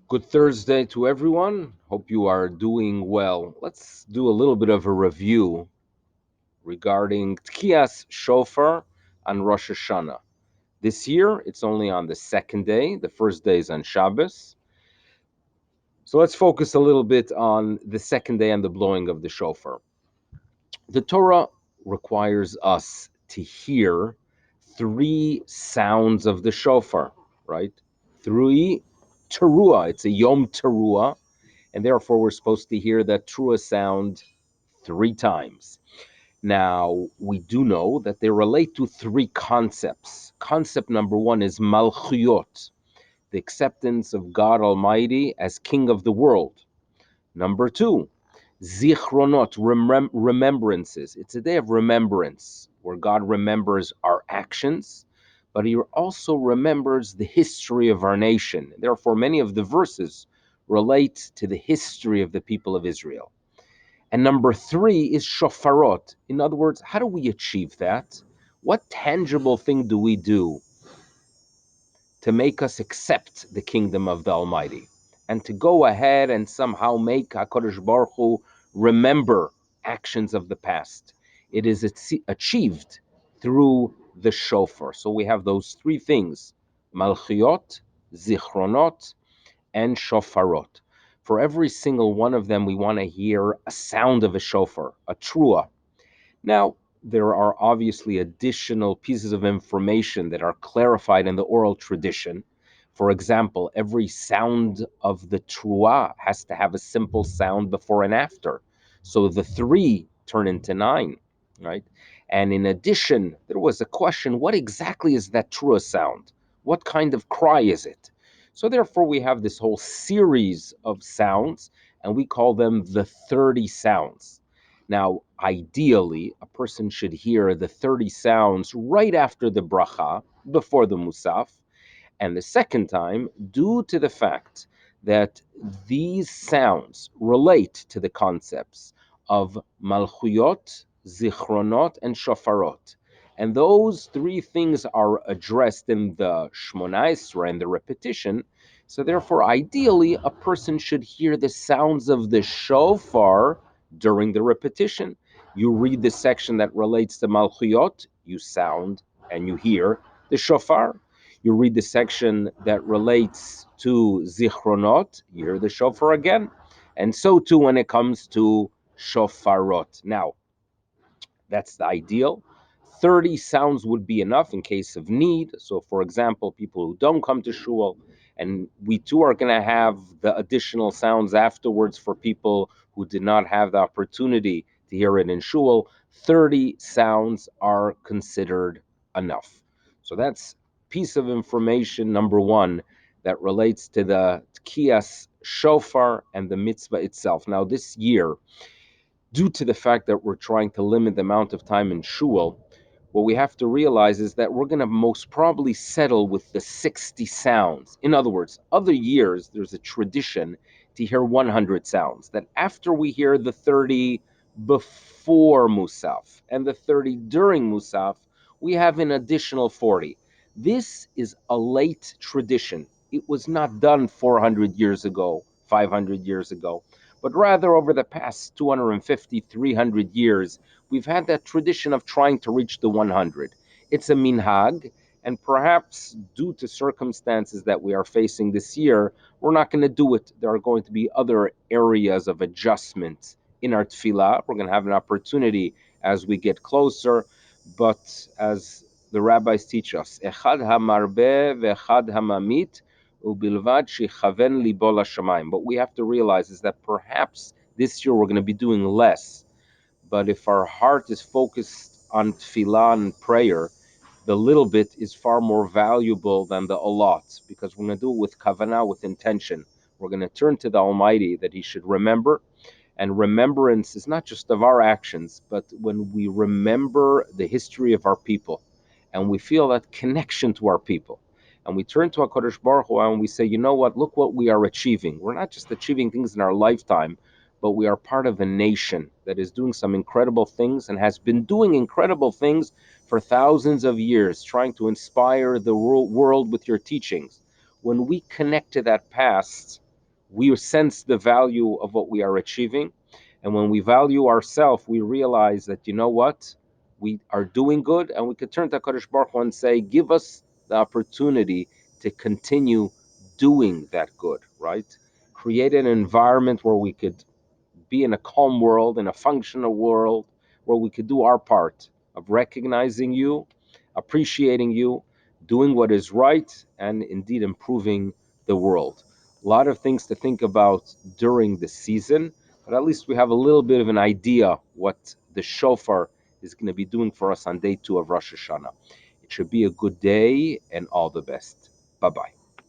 Good Thursday to everyone. Hope you are doing well. Let's do a little bit of a review regarding Tkiyas Shofar on Rosh Hashanah. This year, it's only on the second day. The first day is on Shabbos. So let's focus a little bit on the second day and the blowing of the shofar. The Torah requires us to hear three sounds of the shofar, right? Three teruah. It's a yom teruah, and therefore we're supposed to hear that trua sound three times. Now, we do know that they relate to three concepts. Concept number one is malchuyot, the acceptance of God Almighty as King of the world. Number two, zichronot, remembrances. It's a day of remembrance where God remembers our actions, but He also remembers the history of our nation. Therefore, many of the verses relate to the history of the people of Israel. And number three is shofarot. In other words, how do we achieve that? What tangible thing do we do to make us accept the kingdom of the Almighty and to go ahead and somehow make HaKadosh Baruch Hu remember actions of the past? It is achieved through the shofar. So we have those three things: malchiot, zichronot, and shofarot. For every single one of them, we want to hear a sound of a shofar, a trua. Now, there are obviously additional pieces of information that are clarified in the oral tradition. For example, every sound of the trua has to have a simple sound before and after. So the three turn into nine, right? And in addition, there was a question, what exactly is that trua sound? What kind of cry is it? So therefore, we have this whole series of sounds, and we call them the 30 sounds. Now, ideally, a person should hear the 30 sounds right after the bracha, before the musaf, and the second time, due to the fact that these sounds relate to the concepts of malchuyot, zichronot, and shofarot. And those three things are addressed in the Shmona Esrei, in the repetition. So therefore, ideally, a person should hear the sounds of the shofar during the repetition. You read the section that relates to malchuyot, you sound and you hear the shofar. You read the section that relates to zichronot, you hear the shofar again. And so too when it comes to shofarot. Now, that's the ideal. 30 sounds would be enough in case of need. So, for example, people who don't come to shul, and we too are going to have the additional sounds afterwards for people who did not have the opportunity to hear it in shul. 30 sounds are considered enough. So that's piece of information number one that relates to the Tkiyas shofar and the mitzvah itself. Now, this year, due to the fact that we're trying to limit the amount of time in shul, what we have to realize is that we're going to most probably settle with the 60 sounds. In other words, other years, there's a tradition to hear 100 sounds, that after we hear the 30 before Musaf and the 30 during Musaf, we have an additional 40. This is a late tradition. It was not done 400 years ago, 500 years ago, but rather over the past 250, 300 years, we've had that tradition of trying to reach the 100. It's a minhag, and perhaps due to circumstances that we are facing this year, we're not going to do it. There are going to be other areas of adjustment in our tefillah. We're going to have an opportunity as we get closer, but as the rabbis teach us, echad hamarbe ve'echad hamamit, ubilvad shichaven libo lashamayim. But we have to realize is that perhaps this year we're going to be doing less. But if our heart is focused on tefillah and prayer, the little bit is far more valuable than the a lot, because we're going to do it with kavanah, with intention. We're going to turn to the Almighty that He should remember. And remembrance is not just of our actions, but when we remember the history of our people and we feel that connection to our people. And we turn to HaKadosh Baruch Hu and we say, you know what, look what we are achieving. We're not just achieving things in our lifetime, but we are part of a nation that is doing some incredible things and has been doing incredible things for thousands of years, trying to inspire the world with your teachings. When we connect to that past, we sense the value of what we are achieving. And when we value ourselves, we realize that, you know what? We are doing good, and we could turn to HaKadosh Baruch Hu and say, give us the opportunity to continue doing that good, right? Create an environment where we could be in a calm world, in a functional world, where we could do our part of recognizing you, appreciating you, doing what is right, and indeed improving the world. A lot of things to think about during the season, but at least we have a little bit of an idea what the shofar is going to be doing for us on day 2 of Rosh Hashanah. It should be a good day, and all the best. Bye bye.